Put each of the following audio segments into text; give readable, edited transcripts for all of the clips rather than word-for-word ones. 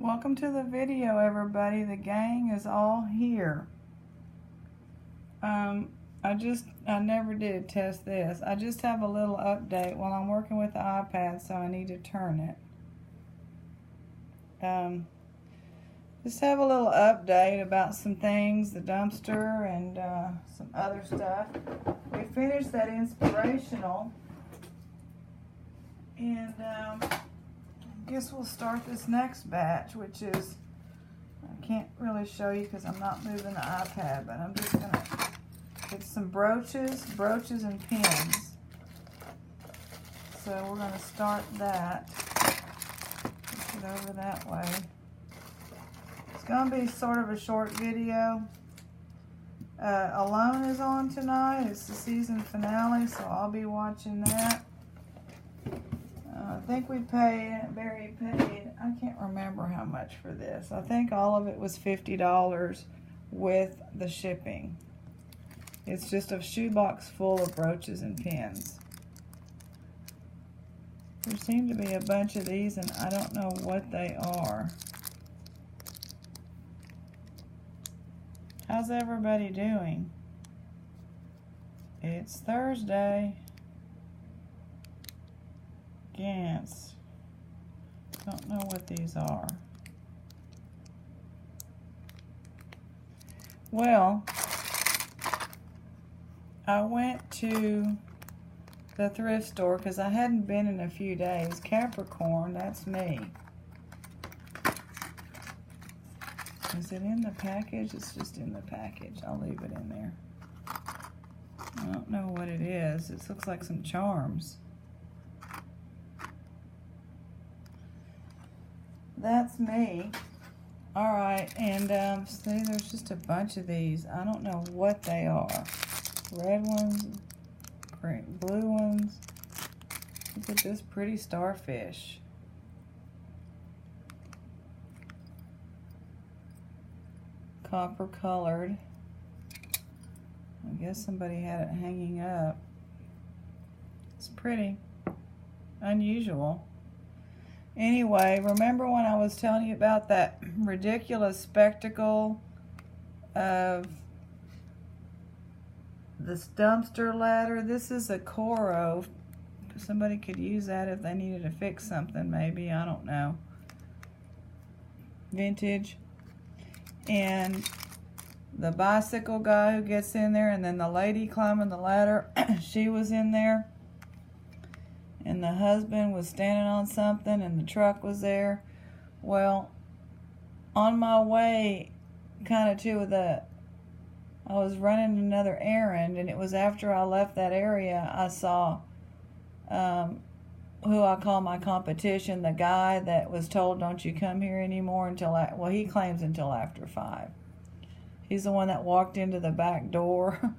Welcome to the video, everybody. The gang is all here. I never did test this. I just have a little update while I'm working with the iPad, so I need to turn it. Just have a little update about some things, the dumpster and some other stuff. We finished that inspirational, and I guess we'll start this next batch, which is, I can't really show you because I'm not moving the iPad, but I'm just gonna get some brooches and pins. So we're gonna start that. Push it over that way. It's gonna be sort of a short video. Alone is on tonight. It's the season finale, so I'll be watching that. I think we paid, Beary paid, I can't remember how much for this. I think all of it was $50 with the shipping. It's just a shoebox full of brooches and pins. There seem to be a bunch of these, and I don't know what they are. How's everybody doing? It's Thursday. Gants. Don't know what these are. Well, I went to the thrift store because I hadn't been in a few days. Capricorn, that's me. Is it in the package? It's just in the package. I'll leave it in there. I don't know what it is. It looks like some charms. That's me. All right, and see, there's just a bunch of these. I don't know what they are. Red ones, green, blue ones. Look at this pretty starfish. Copper colored. I guess somebody had it hanging up. It's pretty. Unusual. Anyway, remember when I was telling you about that ridiculous spectacle of this dumpster ladder? This is a Coro. Somebody could use that if they needed to fix something, maybe. I don't know. Vintage. And the bicycle guy who gets in there, and then the lady climbing the ladder, she was in there. And the husband was standing on something, and the truck was there. Well, on my way kind of to I was running another errand, and it was after I left that area, I saw who I call my competition, the guy that was told, don't you come here anymore until, well, he claims until after 5. He's the one that walked into the back door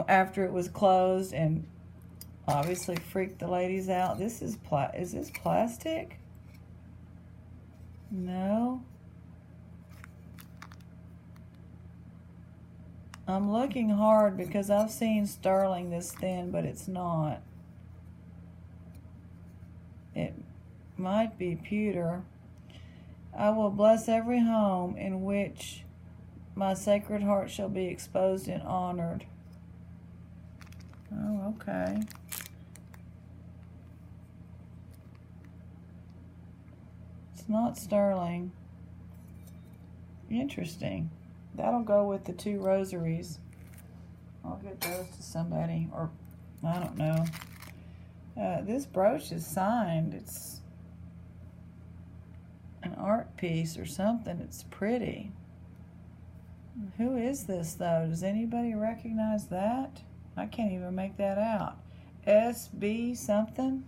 after it was closed and obviously freaked the ladies out. This is this plastic? No. I'm looking hard because I've seen sterling this thin, but it's not. It might be pewter. I will bless every home in which my Sacred Heart shall be exposed and honored. Oh, okay. It's not sterling. Interesting. That'll go with the 2 rosaries. I'll get those to somebody, or I don't know. This brooch is signed. It's an art piece or something. It's pretty. Who is this, though? Does anybody recognize that? I can't even make that out. SB something?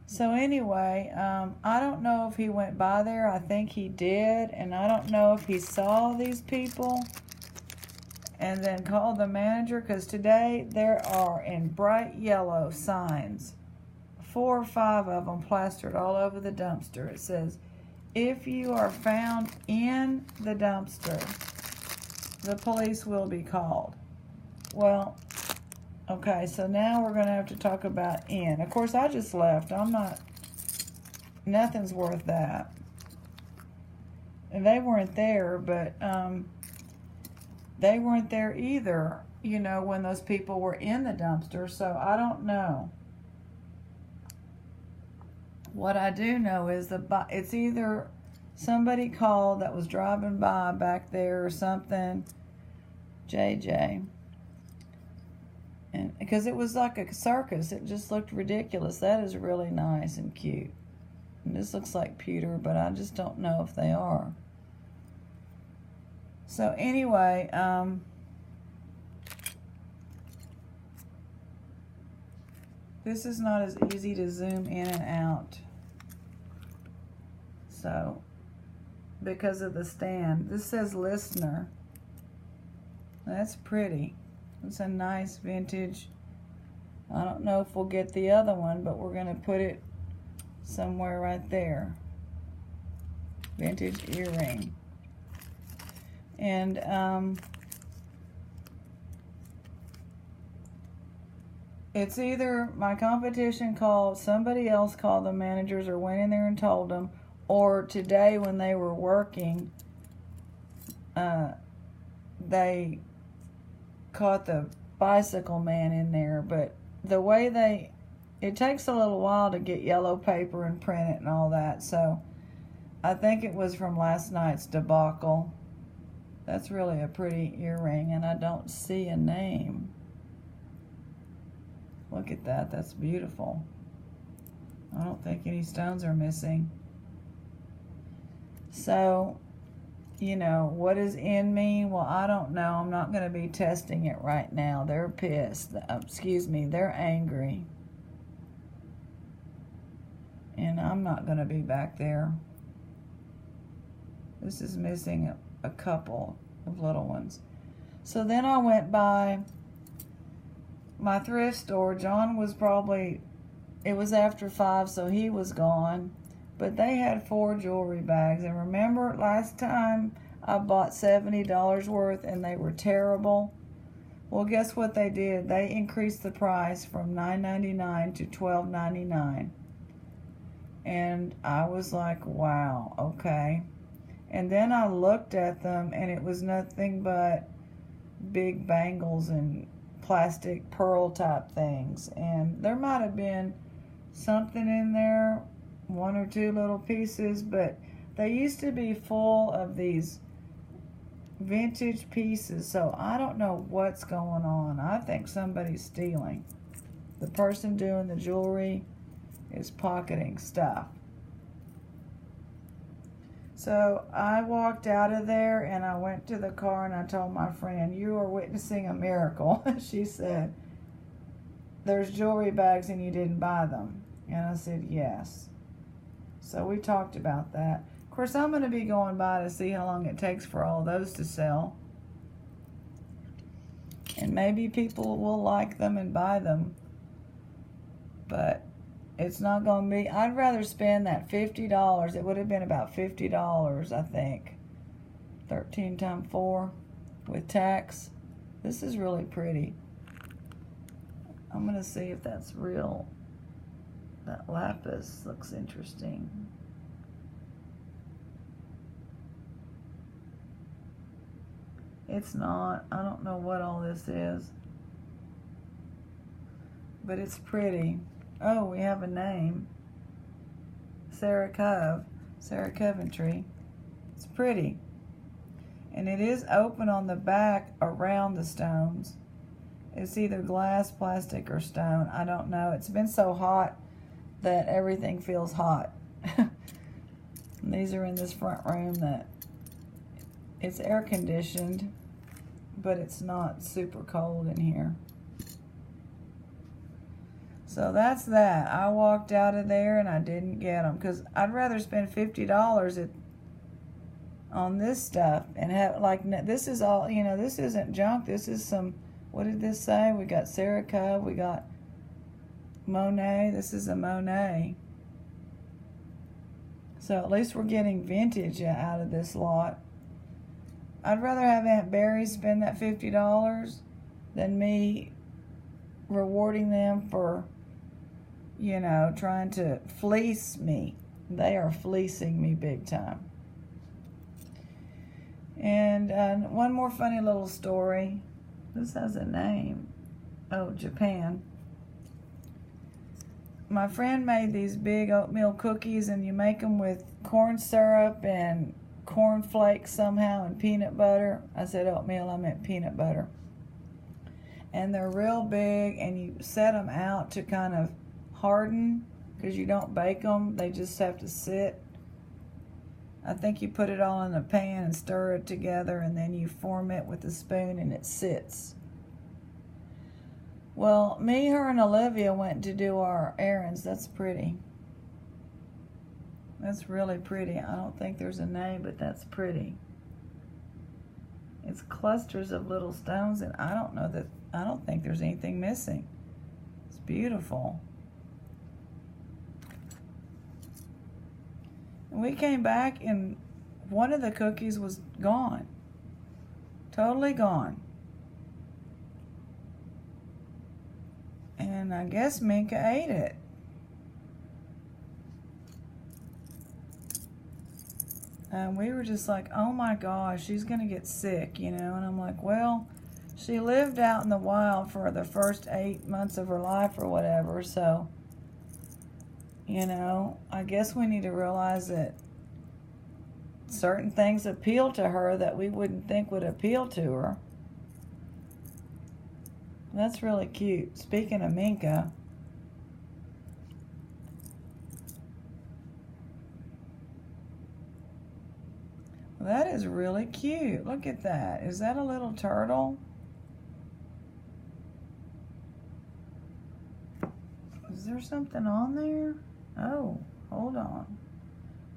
So anyway, I don't know if he went by there. I think he did. And I don't know if he saw these people and then called the manager, because today there are in bright yellow signs, 4 or 5 of them plastered all over the dumpster. It says, if you are found in the dumpster, the police will be called. Well, okay, so now we're going to have to talk about in. Of course, I just left. I'm not nothing's worth that. And they weren't there, but they weren't there either, you know, when those people were in the dumpster, so I don't know. What I do know is it's either somebody called that was driving by back there or something, JJ. And because it was like a circus, it just looked ridiculous. That is really nice and cute. And this looks like pewter, but I just don't know if they are. So anyway, this is not as easy to zoom in and out. So, because of the stand. This says listener. That's pretty. It's a nice vintage. I don't know if we'll get the other one, but we're going to put it somewhere right there. Vintage earring. And it's either my competition called, somebody else called the managers or went in there and told them, or today when they were working, they caught the bicycle man in there. But the way it takes a little while to get yellow paper and print it and all that, so I think it was from last night's debacle. That's really a pretty earring, and I don't see a name. Look at that, that's beautiful. I don't think any stones are missing. So, you know, what does in mean? Well, I don't know. I'm not going to be testing it right now. They're pissed. Excuse me, they're angry. And I'm not going to be back there. This is missing a couple of little ones. So then I went by my thrift store. John was probably, it was after 5, so he was gone. But they had 4 jewelry bags. And remember last time I bought $70 worth and they were terrible? Well, guess what they did? They increased the price from $9.99 to $12.99. And I was like, wow, okay. And then I looked at them and it was nothing but big bangles and plastic pearl type things. And there might have been something in there, 1 or 2 little pieces, but they used to be full of these vintage pieces, so I don't know what's going on. I think somebody's stealing. The person doing the jewelry is pocketing stuff. So I walked out of there and I went to the car and I told my friend, "You are witnessing a miracle." She said, "There's jewelry bags and you didn't buy them." And I said, "Yes." So we talked about that. Of course, I'm going to be going by to see how long it takes for all those to sell. And maybe people will like them and buy them. But it's not going to be, I'd rather spend that $50. It would have been about $50, I think. 13 times 4 with tax. This is really pretty. I'm going to see if that's real. That lapis looks interesting. It's not. I don't know what all this is. But it's pretty. Oh, we have a name. Sarah Coventry. It's pretty. And it is open on the back around the stones. It's either glass, plastic, or stone. I don't know. It's been so hot that everything feels hot. And these are in this front room that it's air conditioned, but it's not super cold in here. So that's that. I walked out of there and I didn't get them because I'd rather spend $50 on this stuff and have, like, this is all, you know, this isn't junk. This is some, what did this say? We got Sarah Cove, we got Monet. This is a Monet. So at least we're getting vintage out of this lot. I'd rather have Aunt Beary spend that $50 than me rewarding them for, you know, trying to fleece me. They are fleecing me big time. And one more funny little story. This has a name. Oh, Japan. My friend made these big oatmeal cookies, and you make them with corn syrup and corn flakes somehow and peanut butter. I said oatmeal, I meant peanut butter. And they're real big, and you set them out to kind of harden because you don't bake them. They just have to sit. I think you put it all in a pan and stir it together, and then you form it with a spoon and it sits. Well, me, her, and Olivia went to do our errands. That's pretty. That's really pretty. I don't think there's a name, but that's pretty. It's clusters of little stones, and I don't think there's anything missing. It's beautiful. And we came back, and one of the cookies was gone. Totally gone. And I guess Minka ate it. And we were just like, oh my gosh, she's going to get sick, you know. And I'm like, well, she lived out in the wild for the first 8 months of her life or whatever. So, you know, I guess we need to realize that certain things appeal to her that we wouldn't think would appeal to her. That's really cute. Speaking of Minka, that is really cute. Look at that. Is that a little turtle? Is there something on there? Oh, hold on.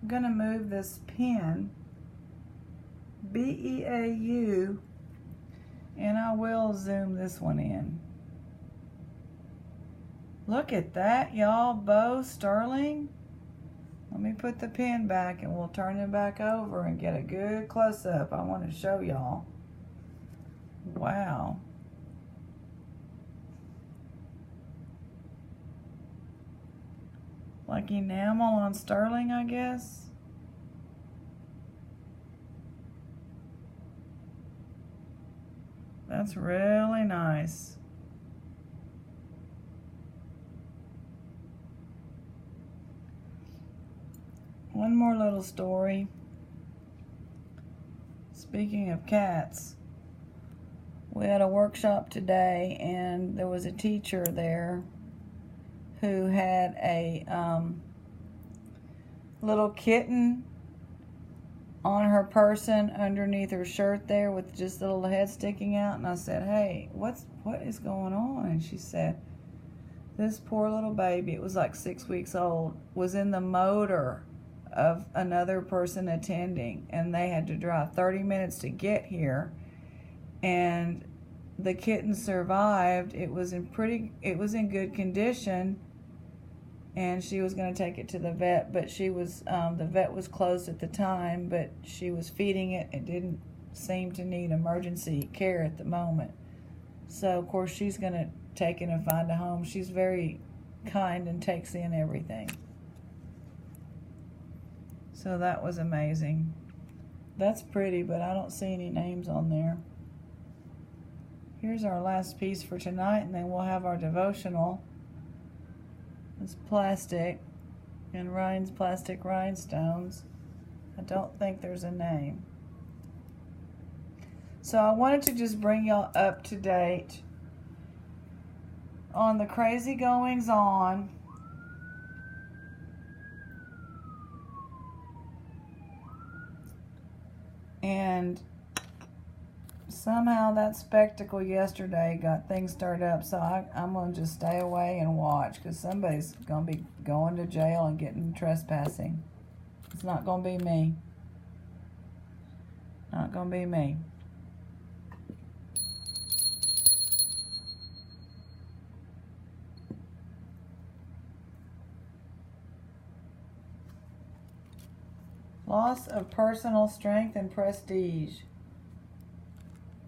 I'm going to move this pen, B-E-A-U, and I will zoom this one in. Look at that, y'all. Bo Sterling. Let me put the pen back and we'll turn it back over and get a good close-up. I want to show y'all. Wow. Like enamel on sterling, I guess. That's really nice. One more little story. Speaking of cats, we had a workshop today, and there was a teacher there who had a little kitten on her person underneath her shirt there with just a little head sticking out. And I said, hey, what is going on? And she said, this poor little baby, it was like 6 weeks old, was in the motor of another person attending, and they had to drive 30 minutes to get here, and the kitten survived. It was in good condition, and she was going to take it to the vet, but the vet was closed at the time, but she was feeding it. It didn't seem to need emergency care at the moment. So, of course, she's going to take it and find a home. She's very kind and takes in everything. So that was amazing. That's pretty, but I don't see any names on there. Here's our last piece for tonight, and then we'll have our devotional. It's plastic and plastic rhinestones. I don't think there's a name. So I wanted to just bring y'all up to date on the crazy goings on and somehow that spectacle yesterday got things stirred up, so I'm going to just stay away and watch, because somebody's going to be going to jail and getting trespassing. It's not going to be me. Not going to be me. Loss of personal strength and prestige.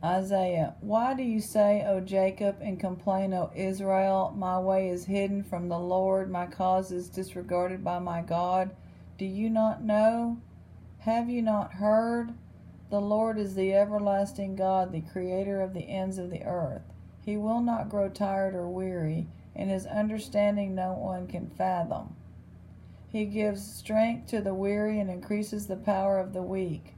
Isaiah, why do you say, O Jacob, and complain, O Israel, my way is hidden from the Lord, my cause is disregarded by my God? Do you not know? Have you not heard? The Lord is the everlasting God, the creator of the ends of the earth. He will not grow tired or weary, and his understanding no one can fathom. He gives strength to the weary and increases the power of the weak.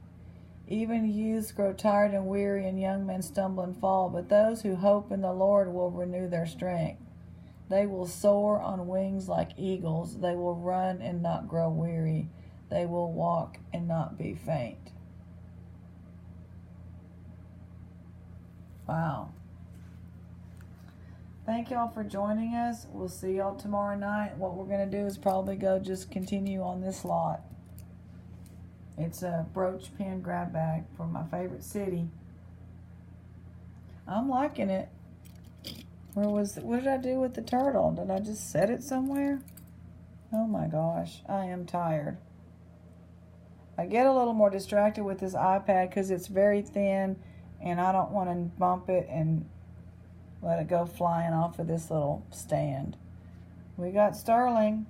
Even youths grow tired and weary, and young men stumble and fall, but those who hope in the Lord will renew their strength. They will soar on wings like eagles. They will run and not grow weary. They will walk and not be faint. Wow. Thank y'all for joining us. We'll see y'all tomorrow night. What we're going to do is probably go just continue on this lot. It's a brooch pin grab bag for my favorite city. I'm liking it. What did I do with the turtle? Did I just set it somewhere? Oh my gosh, I am tired. I get a little more distracted with this iPad because it's very thin and I don't want to bump it and let it go flying off of this little stand. We got Sterling.